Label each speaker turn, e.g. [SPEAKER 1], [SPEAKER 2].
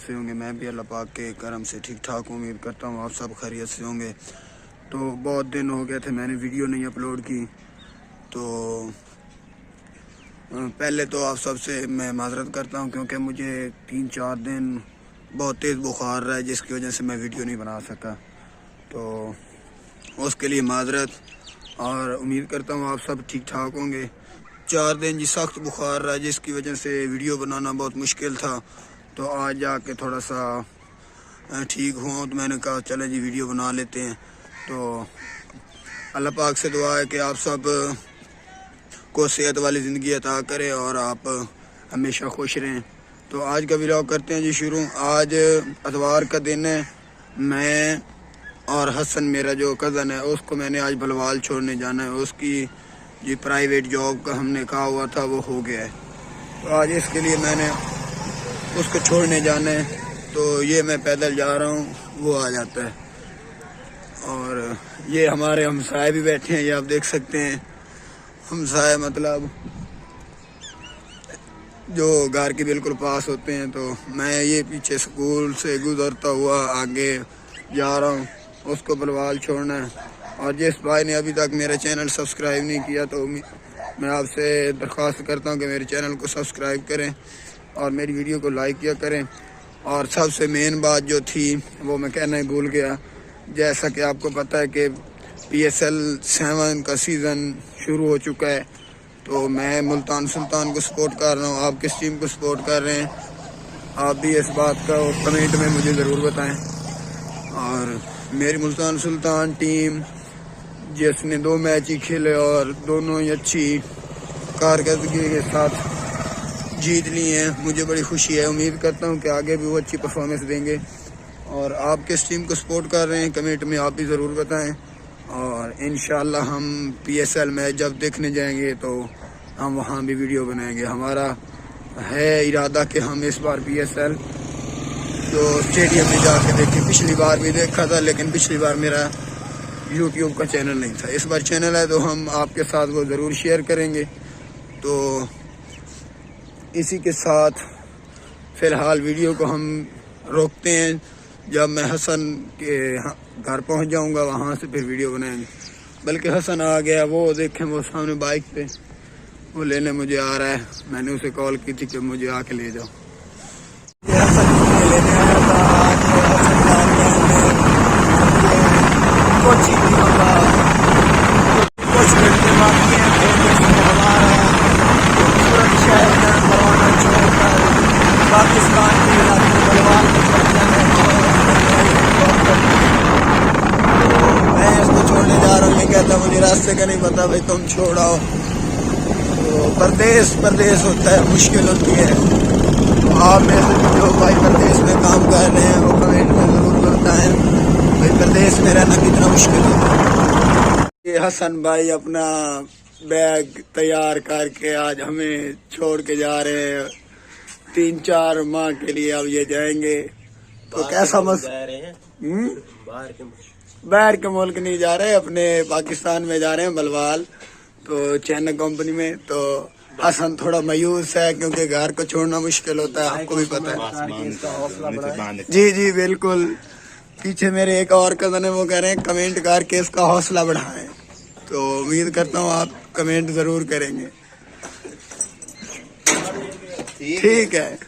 [SPEAKER 1] से होंगे। मैं भी अल्लाह पाक के करम से ठीक ठाक हूँ। उम्मीद करता हूँ आप सब खैरियत से होंगे। तो बहुत दिन हो गए थे मैंने वीडियो नहीं अपलोड की, तो पहले तो आप सबसे मैं माजरत करता हूँ क्योंकि मुझे 3-4 दिन बहुत तेज़ बुखार रहा है जिसकी वजह से मैं वीडियो नहीं बना सका। तो उसके लिए माजरत, और उम्मीद करता हूँ आप सब ठीक ठाक होंगे। 4 दिन जी सख्त बुखार रहा जिसकी वजह से वीडियो बनाना बहुत मुश्किल था। तो आज जाके थोड़ा सा ठीक हुआ तो मैंने कहा चले जी वीडियो बना लेते हैं। तो अल्लाह पाक से दुआ है कि आप सब को सेहत वाली ज़िंदगी अता करे और आप हमेशा खुश रहें। तो आज का व्लॉग करते हैं जी शुरू। आज इतवार का दिन है। मैं और हसन मेरा जो कज़न है उसको मैंने आज भलवाल छोड़ने जाना है। उसकी जी प्राइवेट जॉब का हमने कहा हुआ था वो हो गया है, तो आज इसके लिए मैंने उसको छोड़ने जाना है। तो ये मैं पैदल जा रहा हूँ, वो आ जाता है। और ये हमारे हमसाए भी बैठे हैं, ये आप देख सकते हैं। हमसाए मतलब जो घर के बिल्कुल पास होते हैं। तो मैं ये पीछे स्कूल से गुजरता हुआ आगे जा रहा हूँ, उसको भलवाल छोड़ना है। और जिस भाई ने अभी तक मेरा चैनल सब्सक्राइब नहीं किया तो मैं आपसे दरख्वास्त करता हूँ कि मेरे चैनल को सब्सक्राइब करें और मेरी वीडियो को लाइक किया करें। और सबसे मेन बात जो थी वो मैं कहना ही भूल गया। जैसा कि आपको पता है कि PSL 7 का सीज़न शुरू हो चुका है, तो मैं मुल्तान सुल्तान को सपोर्ट कर रहा हूँ। आप किस टीम को सपोर्ट कर रहे हैं आप भी इस बात का कमेंट में मुझे ज़रूर बताएं। और मेरी मुल्तान सुल्तान टीम जिसने 2 मैच ही खेले और दोनों ही अच्छी कारकर्दगी के साथ जीत ली हैं, मुझे बड़ी खुशी है। उम्मीद करता हूं कि आगे भी वो अच्छी परफॉर्मेंस देंगे। और आप किस टीम को सपोर्ट कर रहे हैं कमेंट में आप भी ज़रूर बताएं। और इंशाल्लाह हम PSL मैच जब देखने जाएंगे तो हम वहां भी वीडियो बनाएंगे। हमारा है इरादा कि हम इस बार PSL तो स्टेडियम में जाके देखें। पिछली बार भी देखा था लेकिन पिछली बार मेरा YouTube का चैनल नहीं था। इस बार चैनल है तो हम आपके साथ वो ज़रूर शेयर करेंगे। तो इसी के साथ फ़िलहाल वीडियो को हम रोकते हैं। जब मैं हसन के घर पहुंच जाऊंगा वहां से फिर वीडियो बनाएंगे। बल्कि हसन आ गया, वो देखें वो सामने बाइक पे वो लेने मुझे आ रहा है। मैंने उसे कॉल की थी कि मुझे आके ले जाओ। ये हसन मुझे लेने आया था आज। कुछ घंटे बाकी हैं सूरत शहर में परवाना छोड़कर पाकिस्तान के इलाके बलवाल में पहुंचना है। मैं इसको छोड़ने जा रहा हूँ। ये कहता मुझे रास्ते का नहीं पता, भाई तुम छोड़ आओ। तो परदेश होता है, मुश्किल होती है। तो आप में से जो भाई परदेश में काम कर रहे हैं वो कमेंट में ज़रूर बताएं भाई परदेश में रहना कितना मुश्किल होता है। ये हसन भाई अपना बैग तैयार करके आज हमें छोड़ के जा रहे हैं। 3-4 माह के लिए अब ये जाएंगे। तो कैसा बाहर के मुल्क नहीं जा रहे, अपने पाकिस्तान में जा रहे हैं बलवाल, तो चैनल कंपनी में। तो हसन थोड़ा मायूस है क्योंकि घर को छोड़ना मुश्किल होता है, आपको भी पता है। जी बिल्कुल। पीछे मेरे एक और कज़न है, वो कह रहे हैं कमेंट करके इसका हौसला बढ़ाएं। तो उम्मीद करता हूँ आप कमेंट ज़रूर करेंगे। ठीक है।